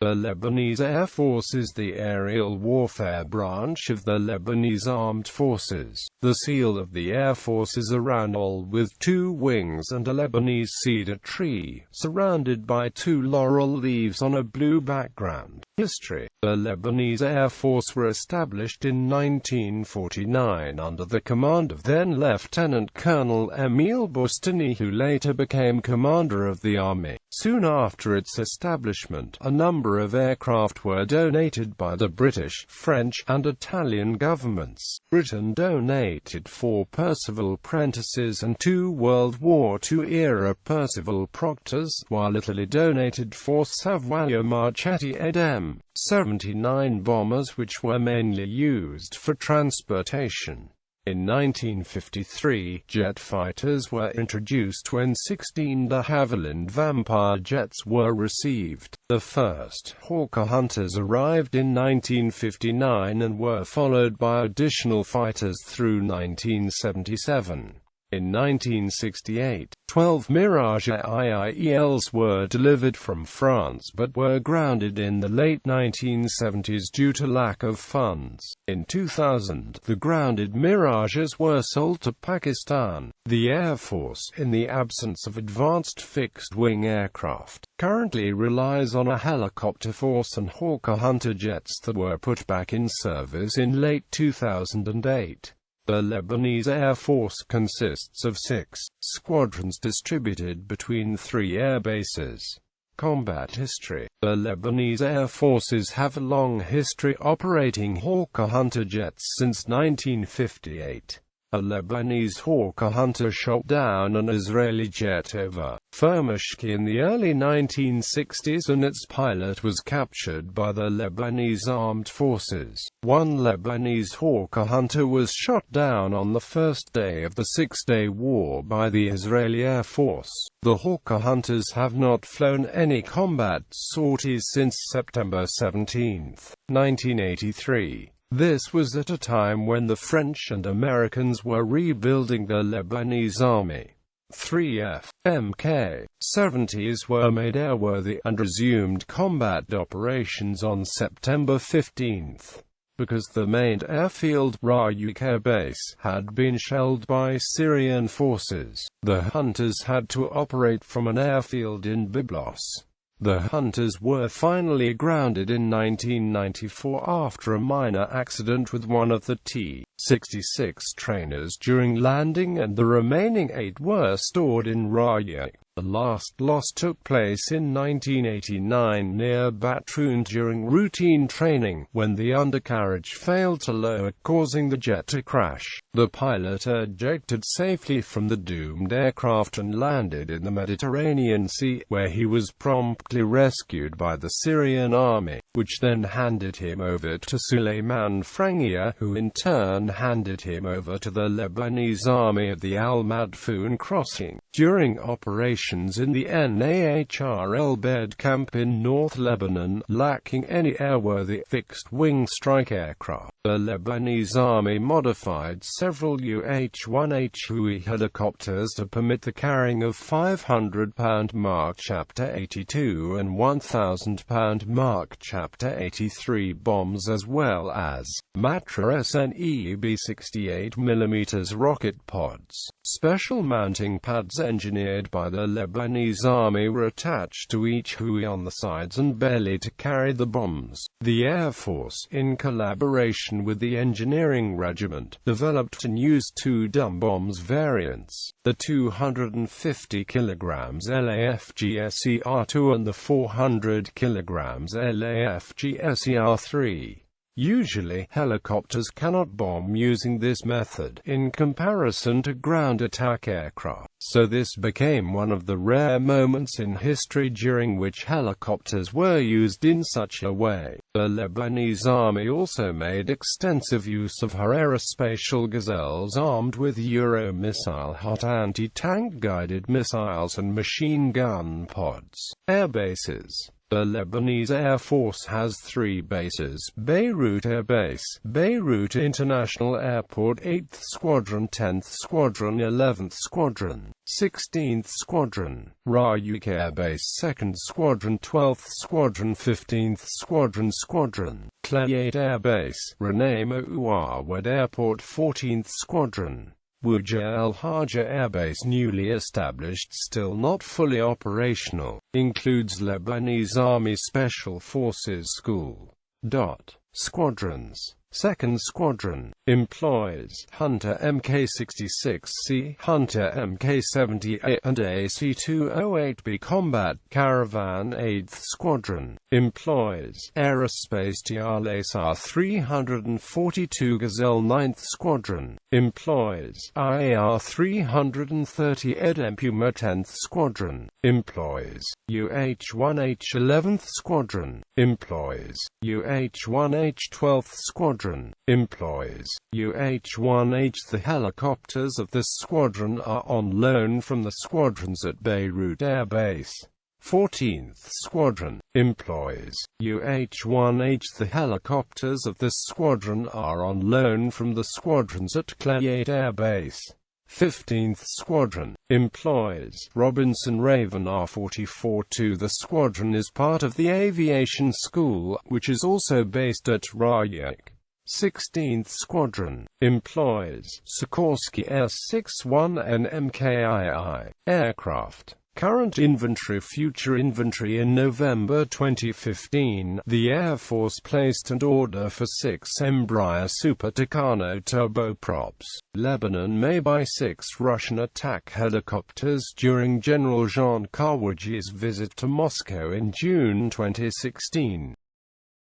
The Lebanese Air Force is the aerial warfare branch of the Lebanese Armed Forces. The seal of the Air Force is a roundel with 2 wings and a Lebanese cedar tree, surrounded by 2 laurel leaves on a blue background. History. The Lebanese Air Force were established in 1949 under the command of then Lieutenant Colonel Emile Boustany, who later became commander of the army. Soon after its establishment, a number of aircraft were donated by the British, French, and Italian governments. Britain donated 4 Percival Prentices and 2 World War II-era Percival Proctors, while Italy donated 4 Savoia Marchetti Edm. 79 bombers, which were mainly used for transportation. In 1953, jet fighters were introduced when 16 de Havilland Vampire jets were received. The first Hawker Hunters arrived in 1959 and were followed by additional fighters through 1977. In 1968, 12 Mirage IIELs were delivered from France but were grounded in the late 1970s due to lack of funds. In 2000, the grounded Mirages were sold to Pakistan. The Air Force, in the absence of advanced fixed-wing aircraft, currently relies on a helicopter force and Hawker Hunter jets that were put back in service in late 2008. The Lebanese Air Force consists of 6 squadrons distributed between 3 air bases. Combat history. The Lebanese Air Forces have a long history operating Hawker Hunter jets since 1958. A Lebanese Hawker Hunter shot down an Israeli jet over Firmashki in the early 1960s and its pilot was captured by the Lebanese Armed Forces. 1 Lebanese Hawker Hunter was shot down on the first day of the Six-Day War by the Israeli Air Force. The Hawker Hunters have not flown any combat sorties since September 17, 1983. This was at a time when the French and Americans were rebuilding the Lebanese army. 3 Mk-70s were made airworthy and resumed combat operations on September 15. Because the main airfield, Rayuk Air Base, had been shelled by Syrian forces, the Hunters had to operate from an airfield in Byblos. The Hunters were finally grounded in 1994 after a minor accident with one of the T-66 trainers during landing, and the remaining 8 were stored in Rayuk. The last loss took place in 1989 near Batroun during routine training, when the undercarriage failed to lower, causing the jet to crash. The pilot ejected safely from the doomed aircraft and landed in the Mediterranean Sea, where he was promptly rescued by the Syrian army, which then handed him over to Suleiman Frangia, who in turn handed him over to the Lebanese army at the Al-Madfoun crossing. During operations in the Nahr el-Bed camp in North Lebanon, lacking any airworthy fixed-wing strike aircraft, the Lebanese army modified several UH-1H Huey helicopters to permit the carrying of 500-pound Mark Chapter 82 and 1,000-pound Mark Chapter 83 bombs, as well as Matra SNEB 68mm rocket pods. Special mounting pads engineered by the Lebanese army were attached to each Huey on the sides and belly to carry the bombs. The Air Force, in collaboration with the Engineering Regiment, developed and used 2 dumb bombs variants, the 250 kg LAFG-SER-2 and the 400 kg LAFG-SER-3. Usually, helicopters cannot bomb using this method, in comparison to ground attack aircraft, so this became one of the rare moments in history during which helicopters were used in such a way. The Lebanese army also made extensive use of her aerospatial gazelles armed with Euro-missile hot anti-tank guided missiles and machine gun pods. Air bases. The Lebanese Air Force has 3 bases: Beirut Air Base, Beirut International Airport, 8th Squadron, 10th Squadron, 11th Squadron, 16th Squadron, Ryuk Air Base 2nd Squadron 12th Squadron 15th Squadron, Clayette Air Base, Renema Uawad Airport 14th Squadron, Wuja El Haja Air Base newly established still not fully operational, includes Lebanese Army Special Forces School. Squadrons. 2nd Squadron, employs Hunter Mk-66C, Hunter Mk-78 and AC-208B Combat Caravan. 8th Squadron, employs Aerospace TR 342 Gazelle. 9th Squadron, employs IAR-330 Edem Puma. 10th Squadron, employs UH-1H. 11th Squadron, employs UH-1H. 12th Squadron, employs UH-1H. The helicopters of this squadron are on loan from the squadrons at Beirut Air Base. 14th Squadron, employs UH-1H. The helicopters of this squadron are on loan from the squadrons at Clayette Air Base. 15th Squadron, employs Robinson Raven R-44-2. The squadron is part of the Aviation School, which is also based at Ryuk. 16th Squadron, employs Sikorsky S-61 and MKII aircraft. Current inventory. Future inventory. In November 2015, the Air Force placed an order for 6 Embraer Super Tucano turboprops. Lebanon may buy 6 Russian attack helicopters during General Jean Karwaji's visit to Moscow in June 2016.